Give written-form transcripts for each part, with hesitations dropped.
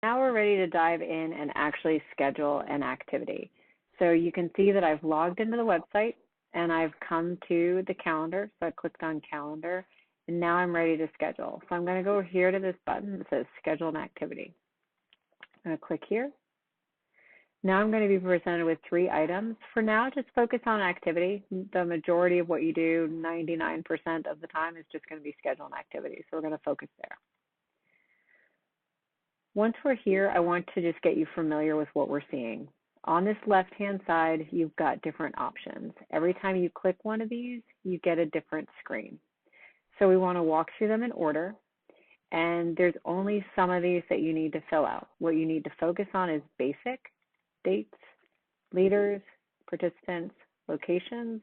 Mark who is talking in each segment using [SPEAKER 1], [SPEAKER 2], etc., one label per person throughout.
[SPEAKER 1] Now we're ready to dive in and actually schedule an activity. So you can see that I've logged into the website and I've come to the calendar. So I clicked on calendar and now I'm ready to schedule. So I'm going to go here to this button that says schedule an activity. I'm going to click here. Now I'm going to be presented with 3 items. For now, just focus on activity. The majority of what you do, 99% of the time, is just going to be schedule an activity. So we're going to focus there. Once we're here, I want to just get you familiar with what we're seeing. On this left-hand side, you've got different options. Every time you click one of these, you get a different screen. So we want to walk through them in order, and there's only some of these that you need to fill out. What you need to focus on is basic, dates, leaders, participants, locations,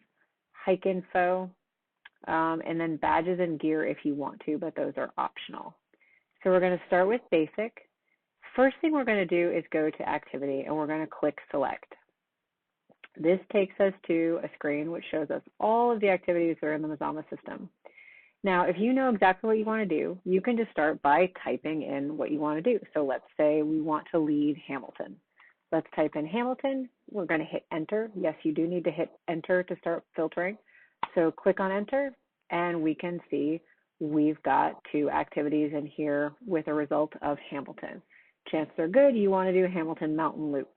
[SPEAKER 1] hike info, and then badges and gear if you want to, but those are optional. So we're going to start with basic. First thing we're going to do is go to activity and we're going to click select. This takes us to a screen which shows us all of the activities that are in the Mazama system. Now, if you know exactly what you want to do, you can just start by typing in what you want to do. So let's say we want to lead Hamilton. Let's type in Hamilton. We're going to hit enter. Yes, you do need to hit enter to start filtering. So click on enter and we can see we've got 2 activities in here with a result of Hamilton. Chances are good you want to do Hamilton Mountain Loop.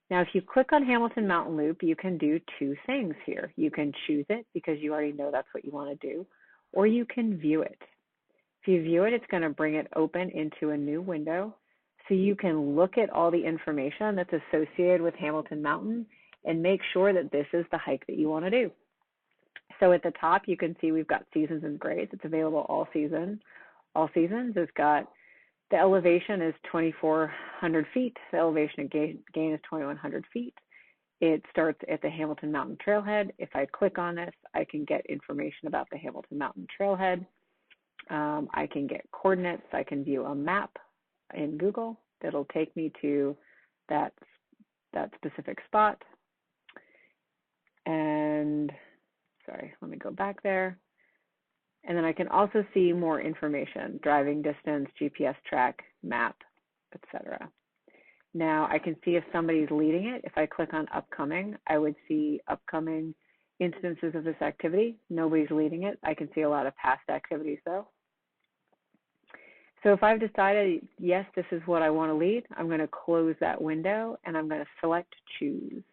[SPEAKER 1] Now, if you click on Hamilton Mountain Loop, you can do 2 things here. You can choose it because you already know that's what you want to do, or you can view it. If you view it, it's going to bring it open into a new window so you can look at all the information that's associated with Hamilton Mountain and make sure that this is the hike that you want to do. So at the top, you can see we've got seasons and grades. It's available all season. All seasons. It's got the elevation is 2,400 feet. The elevation gain is 2,100 feet. It starts at the Hamilton Mountain Trailhead. If I click on this, I can get information about the Hamilton Mountain Trailhead. I can get coordinates. I can view a map in Google that'll take me to that specific spot. And sorry, let me go back there. And then I can also see more information, driving distance, GPS track, map, etc. Now I can see if somebody's leading it. If I click on upcoming, I would see upcoming instances of this activity. Nobody's leading it. I can see a lot of past activities though. So if I've decided, yes, this is what I want to lead, I'm going to close that window and I'm going to select choose.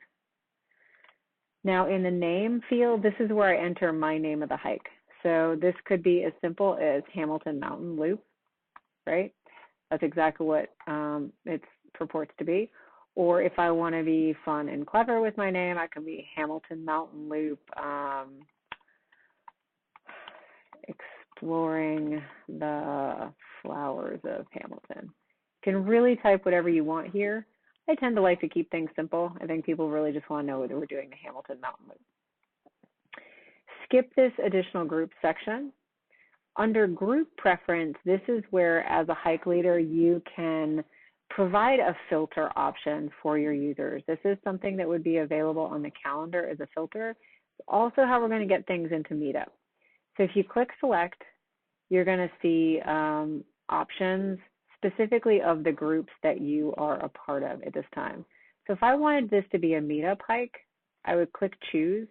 [SPEAKER 1] Now in the name field, this is where I enter my name of the hike. So this could be as simple as Hamilton Mountain Loop, right? That's exactly what it purports to be. Or if I want to be fun and clever with my name, I can be Hamilton Mountain Loop, exploring the flowers of Hamilton. You can really type whatever you want here. I tend to like to keep things simple. I think people really just want to know whether we're doing the Hamilton Mountain Loop. Skip this additional group section. Under group preference, this is where as a hike leader, you can provide a filter option for your users. This is something that would be available on the calendar as a filter. It's also how we're going to get things into Meetup. So if you click select, you're going to see options specifically of the groups that you are a part of at this time. So if I wanted this to be a Meetup hike, I would click choose.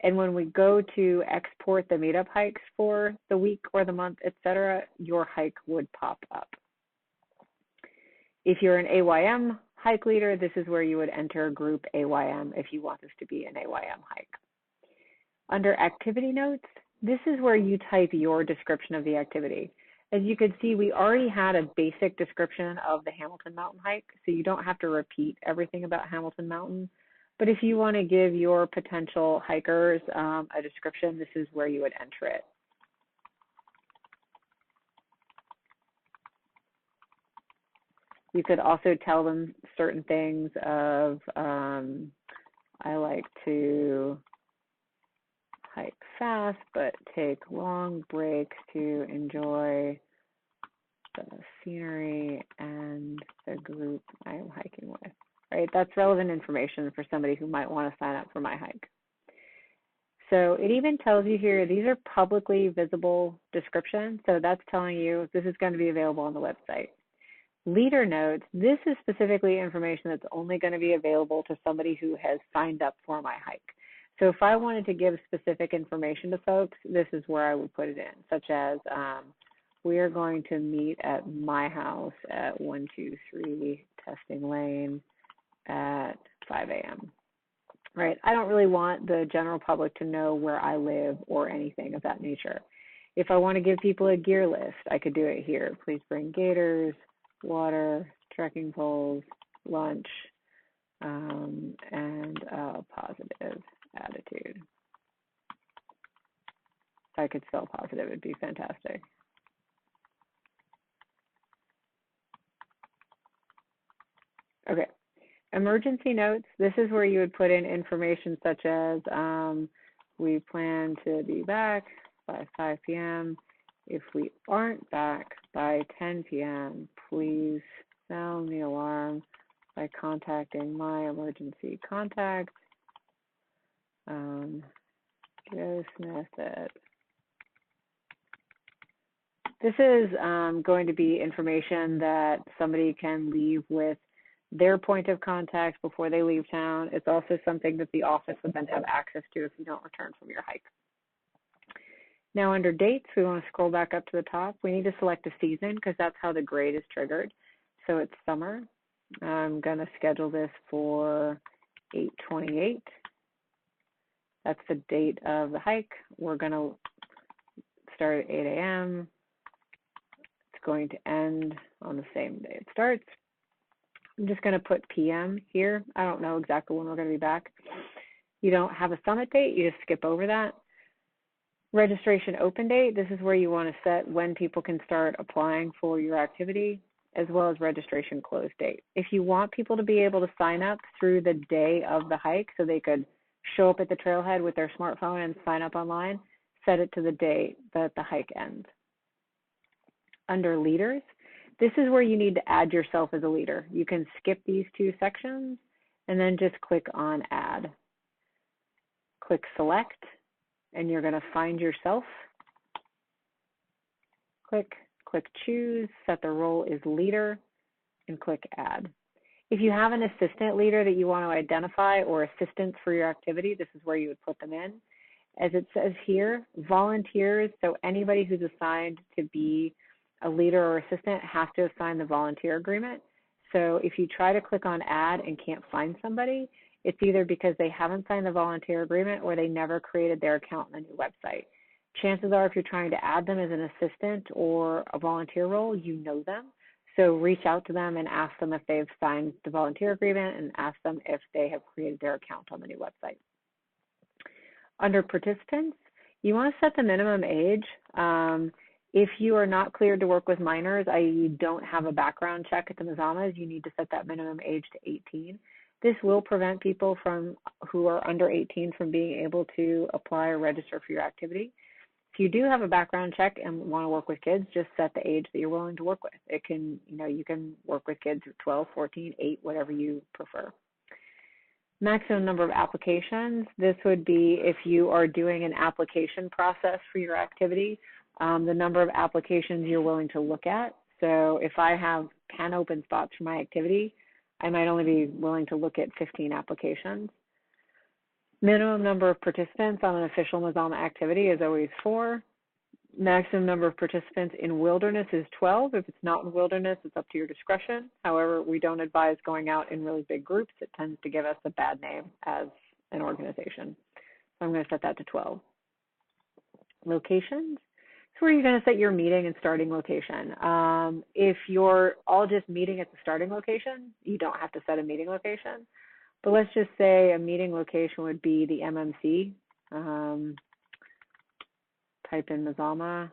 [SPEAKER 1] And when we go to export the Meetup hikes for the week or the month, etc., your hike would pop up. If you're an AYM hike leader, this is where you would enter group AYM if you want this to be an AYM hike. Under activity notes, this is where you type your description of the activity. As you can see, we already had a basic description of the Hamilton Mountain hike, so you don't have to repeat everything about Hamilton Mountain. But if you want to give your potential hikers a description, this is where you would enter it. You could also tell them certain things of, I like to hike fast, but take long breaks to enjoy the scenery and the group I am hiking with. Right, that's relevant information for somebody who might want to sign up for my hike. So it even tells you here, these are publicly visible descriptions. So that's telling you this is going to be available on the website. Leader notes, this is specifically information that's only going to be available to somebody who has signed up for my hike. So if I wanted to give specific information to folks, this is where I would put it in, such as we are going to meet at my house at 123 Testing Lane at 5 a.m. Right? I don't really want the general public to know where I live or anything of that nature. If I want to give people a gear list, I could do it here. Please bring gaiters, water, trekking poles, lunch, and a positive attitude. If I could spell positive, it'd be fantastic. Okay. Emergency notes, this is where you would put in information such as we plan to be back by 5 p.m. If we aren't back by 10 p.m., please sound the alarm by contacting my emergency contact, Joe Smith at. This is going to be information that somebody can leave with their point of contact before they leave town. It's also something that the office would then have access to if you don't return from your hike. Now under dates, we want to scroll back up to the top. We need to select a season because that's how the grade is triggered. So it's summer. I'm going to schedule this for 8/28. That's the date of the hike. We're going to start at 8 a.m. It's going to end on the same day it starts. I'm just going to put PM here. I don't know exactly when we're going to be back. You don't have a summit date, you just skip over that. Registration open date, this is where you want to set when people can start applying for your activity, as well as registration close date. If you want people to be able to sign up through the day of the hike so they could show up at the trailhead with their smartphone and sign up online, set it to the day that the hike ends. Under leaders, this is where you need to add yourself as a leader. You can skip these two sections and then just click on add. Click select and you're going to find yourself. Click choose, set the role as leader, and click add. If you have an assistant leader that you want to identify or assistants for your activity, this is where you would put them in. As it says here, volunteers, so anybody who's assigned to be a leader or assistant has to assign the volunteer agreement. So if you try to click on add and can't find somebody, it's either because they haven't signed the volunteer agreement or they never created their account on the new website. Chances are if you're trying to add them as an assistant or a volunteer role, you know them. So reach out to them and ask them if they've signed the volunteer agreement and ask them if they have created their account on the new website. Under participants, you want to set the minimum age. If you are not cleared to work with minors, i.e. you don't have a background check at the Mazamas, you need to set that minimum age to 18. This will prevent people who are under 18 from being able to apply or register for your activity. If you do have a background check and want to work with kids, just set the age that you're willing to work with. It can, you can work with kids at 12, 14, 8, whatever you prefer. Maximum number of applications. This would be if you are doing an application process for your activity, the number of applications you're willing to look at. So if I have 10 open spots for my activity, I might only be willing to look at 15 applications. Minimum number of participants on an official Mazama activity is always 4. Maximum number of participants in wilderness is 12. If it's not in wilderness, it's up to your discretion. However, we don't advise going out in really big groups. It tends to give us a bad name as an organization. So I'm going to set that to 12. Locations. So where you're going to set your meeting and starting location. If you're all just meeting at the starting location, you don't have to set a meeting location. But let's just say a meeting location would be the MMC. Type in Mazama,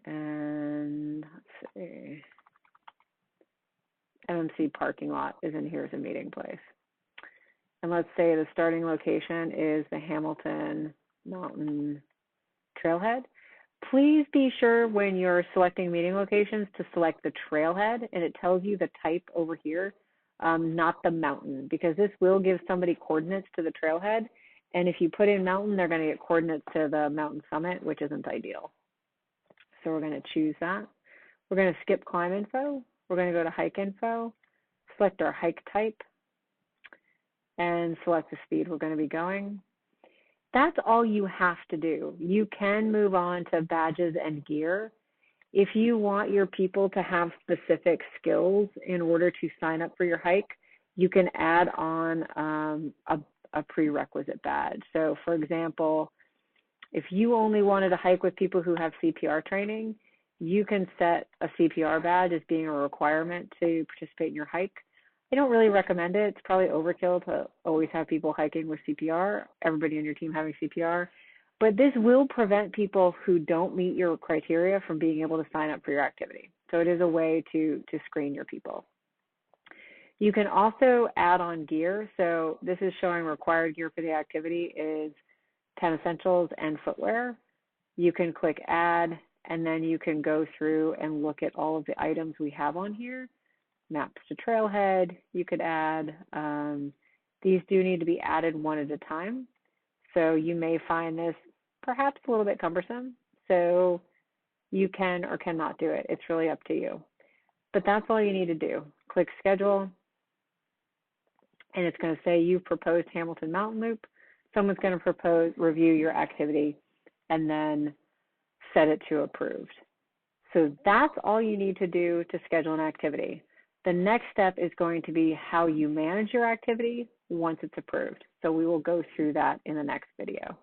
[SPEAKER 1] and let's see, MMC parking lot is in here as a meeting place. And let's say the starting location is the Hamilton Mountain Trailhead. Please be sure when you're selecting meeting locations to select the trailhead, and it tells you the type over here, not the mountain, because this will give somebody coordinates to the trailhead. And if you put in mountain, they're going to get coordinates to the mountain summit, which isn't ideal. So we're going to choose that. We're going to skip climb info. We're going to go to hike info, select our hike type, and select the speed we're going to be going. That's all you have to do. You can move on to badges and gear. If you want your people to have specific skills in order to sign up for your hike, you can add on a prerequisite badge. So for example, if you only wanted to hike with people who have CPR training, you can set a CPR badge as being a requirement to participate in your hike. I don't really recommend it. It's probably overkill to always have people hiking with CPR, everybody on your team having CPR. But this will prevent people who don't meet your criteria from being able to sign up for your activity. So it is a way to screen your people. You can also add on gear. So this is showing required gear for the activity is 10 essentials and footwear. You can click add, and then you can go through and look at all of the items we have on here. Maps to trailhead, you could add. These do need to be added one at a time. So you may find this perhaps a little bit cumbersome. So you can or cannot do it. It's really up to you. But that's all you need to do. Click schedule, and it's going to say you've proposed Hamilton Mountain Loop. Someone's going to review your activity, and then set it to approved. So that's all you need to do to schedule an activity. The next step is going to be how you manage your activity once it's approved. So we will go through that in the next video.